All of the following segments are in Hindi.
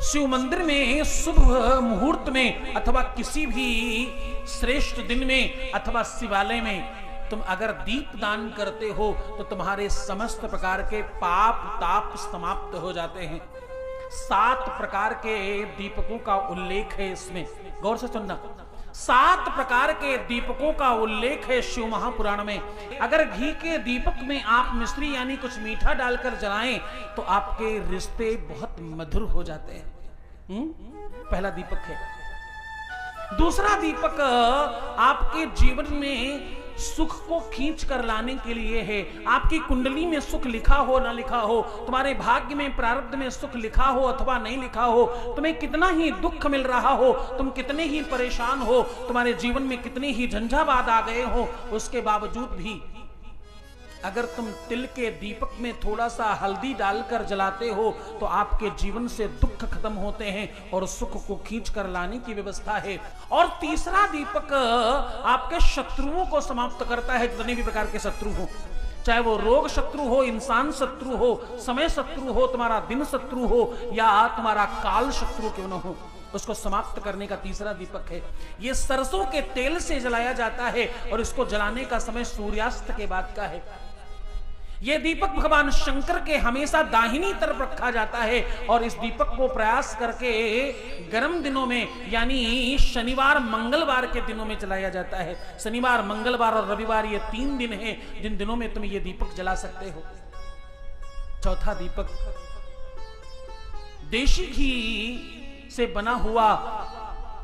शिव मंदिर में शुभ मुहूर्त में अथवा किसी भी श्रेष्ठ दिन में अथवा शिवालय में तुम अगर दीप दान करते हो तो तुम्हारे समस्त प्रकार के पाप ताप समाप्त हो जाते हैं। 7 प्रकार के दीपकों का उल्लेख है इसमें, गौर से सुनना। 7 प्रकार के दीपकों का उल्लेख है शिव महापुराण में। अगर घी के दीपक में आप मिश्री यानी कुछ मीठा डालकर जलाएं तो आपके रिश्ते बहुत मधुर हो जाते हैं। पहला दीपक है। दूसरा दीपक आपके जीवन में सुख को खींच कर लाने के लिए है। आपकी कुंडली में सुख लिखा हो ना लिखा हो, तुम्हारे भाग्य में प्रारब्ध में सुख लिखा हो अथवा नहीं लिखा हो, तुम्हें कितना ही दुख मिल रहा हो, तुम कितने ही परेशान हो, तुम्हारे जीवन में कितने ही झंझावात आ गए हो, उसके बावजूद भी अगर तुम तिल के दीपक में थोड़ा सा हल्दी डालकर जलाते हो तो आपके जीवन से दुख खत्म होते हैं और सुख को खींच कर लाने की व्यवस्था है। और तीसरा दीपक आपके शत्रुओं को समाप्त करता है, जितने भी प्रकार के शत्रु हो, चाहे वो रोग शत्रु हो, इंसान शत्रु हो, समय शत्रु हो, तुम्हारा दिन शत्रु हो या तुम्हारा काल शत्रु क्यों न हो, उसको समाप्त करने का तीसरा दीपक है। ये सरसों के तेल से जलाया जाता है और इसको जलाने का समय सूर्यास्त के बाद का है। यह दीपक भगवान शंकर के हमेशा दाहिनी तरफ रखा जाता है और इस दीपक को प्रयास करके गर्म दिनों में यानी शनिवार मंगलवार के दिनों में जलाया जाता है। शनिवार मंगलवार और रविवार ये 3 दिन हैं जिन दिनों में तुम ये दीपक जला सकते हो। चौथा दीपक देशी घी से बना हुआ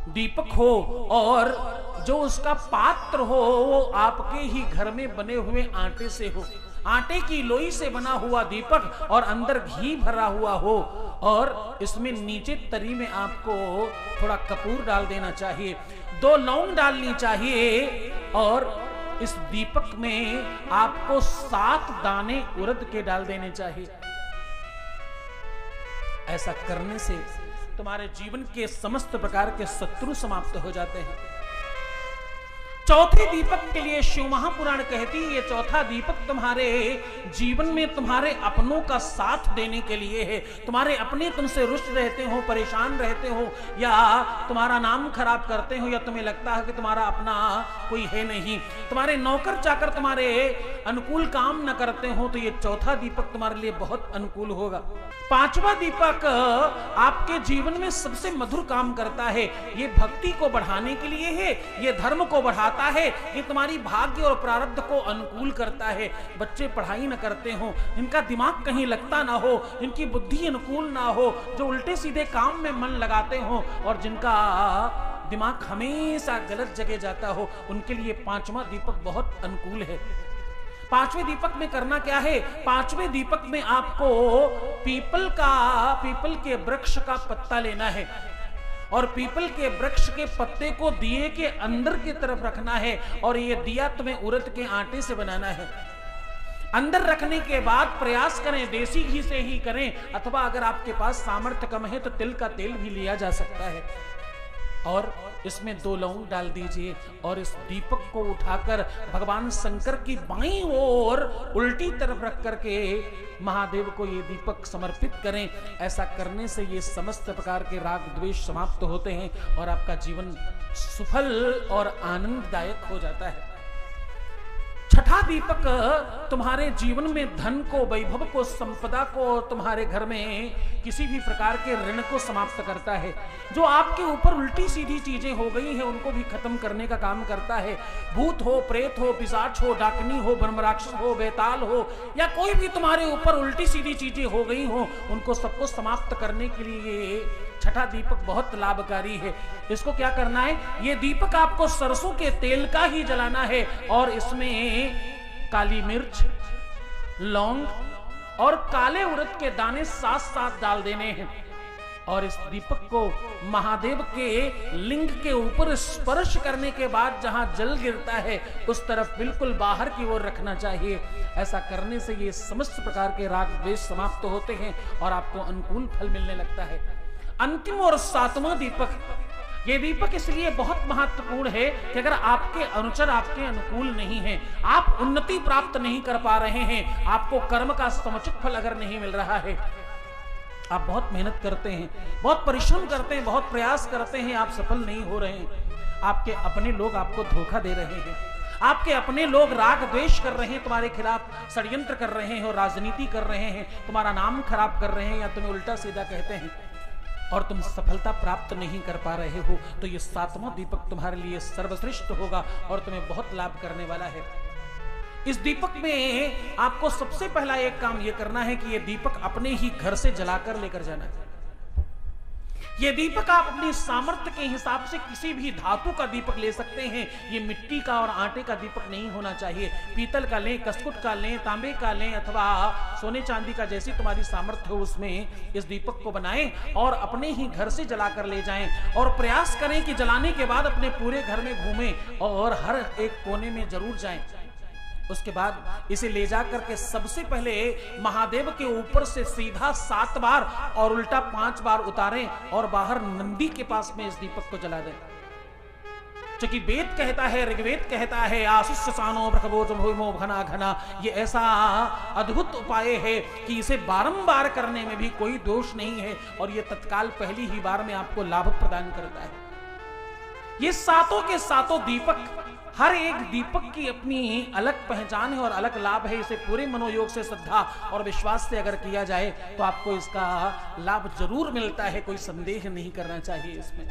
दीपक हो और जो उसका पात्र हो वो आपके ही घर में बने हुए आटे से हो। आटे की लोई से बना हुआ दीपक और अंदर घी भरा हुआ हो और इसमें नीचे तरी में आपको थोड़ा कपूर डाल देना चाहिए, 2 लौंग डालनी चाहिए और इस दीपक में आपको 7 दाने उड़द के डाल देने चाहिए। ऐसा करने से तुम्हारे जीवन के समस्त प्रकार के शत्रु समाप्त हो जाते हैं। चौथे दीपक के लिए शिव महापुराण कहती है ये चौथा दीपक तुम्हारे जीवन में तुम्हारे अपनों का साथ देने के लिए है। तुम्हारे अपने तुमसे रुष्ट रहते हो, परेशान रहते हो या तुम्हारा नाम खराब करते हो या तुम्हें लगता है कि तुम्हारा अपना कोई है नहीं, तुम्हारे नौकर चाकर तुम्हारे अनुकूल काम न करते हो, तो ये चौथा दीपक तुम्हारे लिए बहुत अनुकूल होगा। 5वां दीपक आपके जीवन में सबसे मधुर काम करता है। ये भक्ति को बढ़ाने के लिए है, ये धर्म को बढ़ाता है, ये तुम्हारी भाग्य और प्रारब्ध को अनुकूल करता है। बच्चे पढ़ाई न करते हो, इनका दिमाग कहीं लगता ना हो, इनकी बुद्धि अनुकूल ना हो, जो उल्टे सीधे काम में मन लगाते हो और जिनका दिमाग हमेशा गलत जगह जाता हो, उनके लिए 5वां दीपक बहुत अनुकूल है। 5वें दीपक में करना क्या है? 5वें दीपक में आपको पीपल के वृक्ष का पत्ता लेना है और पीपल के वृक्ष के पत्ते को दिए के अंदर की तरफ रखना है और ये दिया तुम्हें उड़द के आटे से बनाना है। अंदर रखने के बाद प्रयास करें देसी घी से ही करें अथवा अगर आपके पास सामर्थ्य कम है तो तिल का तेल भी लिया जा सकता है और इसमें 2 लौंग डाल दीजिए और इस दीपक को उठाकर भगवान शंकर की बाईं ओर उल्टी तरफ रख करके महादेव को ये दीपक समर्पित करें। ऐसा करने से ये समस्त प्रकार के राग द्वेष समाप्त होते हैं और आपका जीवन सफल और आनंददायक हो जाता है। 6ठा दीपक तुम्हारे जीवन में धन को, वैभव को, संपदा को, तुम्हारे घर में किसी भी प्रकार के ऋण को समाप्त करता है। जो आपके ऊपर उल्टी सीधी चीजें हो गई हैं उनको भी खत्म करने का काम करता है। भूत हो, प्रेत हो, पिशाच हो, डाकनी हो, ब्रह्मराक्षस हो, बेताल हो या कोई भी तुम्हारे ऊपर उल्टी सीधी चीजें हो गई हो, उनको सबको समाप्त करने के लिए 6ठा दीपक बहुत लाभकारी है। इसको क्या करना है? ये दीपक आपको सरसों के तेल का ही जलाना है और इसमें काली मिर्च, लौंग और काले उड़द के दाने साथ साथ डाल देने हैं और इस दीपक को महादेव के लिंग के ऊपर स्पर्श करने के बाद जहां जल गिरता है उस तरफ बिल्कुल बाहर की ओर रखना चाहिए। ऐसा करने से ये समस्त प्रकार के राग द्वेष समाप्त होते हैं और आपको अनुकूल फल मिलने लगता है। अंतिम और 7वां दीपक, ये दीपक इसलिए बहुत महत्वपूर्ण है कि अगर आपके अनुचर आपके अनुकूल नहीं हैं, आप उन्नति प्राप्त नहीं कर पा रहे हैं, आपको कर्म का समुचित फल अगर नहीं मिल रहा है, आप बहुत मेहनत करते हैं, बहुत परिश्रम करते हैं, बहुत प्रयास करते हैं, आप सफल नहीं हो रहे हैं। आपके अपने लोग आपको धोखा दे रहे हैं, आपके अपने लोग राग द्वेष कर रहे हैं, तुम्हारे खिलाफ षड्यंत्र कर रहे हैं और राजनीति कर रहे हैं, तुम्हारा नाम खराब कर रहे हैं या तुम्हें उल्टा सीधा कहते हैं और तुम सफलता प्राप्त नहीं कर पा रहे हो, तो ये 7वां दीपक तुम्हारे लिए सर्वश्रेष्ठ होगा और तुम्हें बहुत लाभ करने वाला है। इस दीपक में आपको सबसे पहला एक काम यह करना है कि यह दीपक अपने ही घर से जलाकर लेकर जाना है। यह दीपक आप अपनी सामर्थ्य के हिसाब से किसी भी धातु का दीपक ले सकते हैं। ये मिट्टी का और आटे का दीपक नहीं होना चाहिए। पीतल का लें, कस्कुट का लें, तांबे का लें अथवा सोने चांदी का, जैसी तुम्हारी सामर्थ्य हो उसमें इस दीपक को बनाएं और अपने ही घर से जलाकर ले जाएं। और प्रयास करें कि जलाने के बाद अपने पूरे घर में घूमें और हर एक कोने में जरूर जाएं। उसके बाद इसे ले जाकर के सबसे पहले महादेव के ऊपर से सीधा 7 बार और उल्टा 5 बार उतारें और बाहर नंदी के पास में इस दीपक को जला दें। क्योंकि वेद कहता है, ऋग्वेद कहता है, आशिष्यसानो ब्रह्मोज भूमो घना घना, ये ऐसा अद्भुत उपाय है कि इसे बारंबार करने में भी कोई दोष नहीं है और ये तत्काल पहली ही बार में आपको लाभ प्रदान करता है। ये 7 के 7 दीपक, हर एक दीपक की अपनी अलग पहचान है और अलग लाभ है। इसे पूरे मनोयोग से, श्रद्धा और विश्वास से अगर किया जाए तो आपको इसका लाभ जरूर मिलता है, कोई संदेह नहीं करना चाहिए इसमें।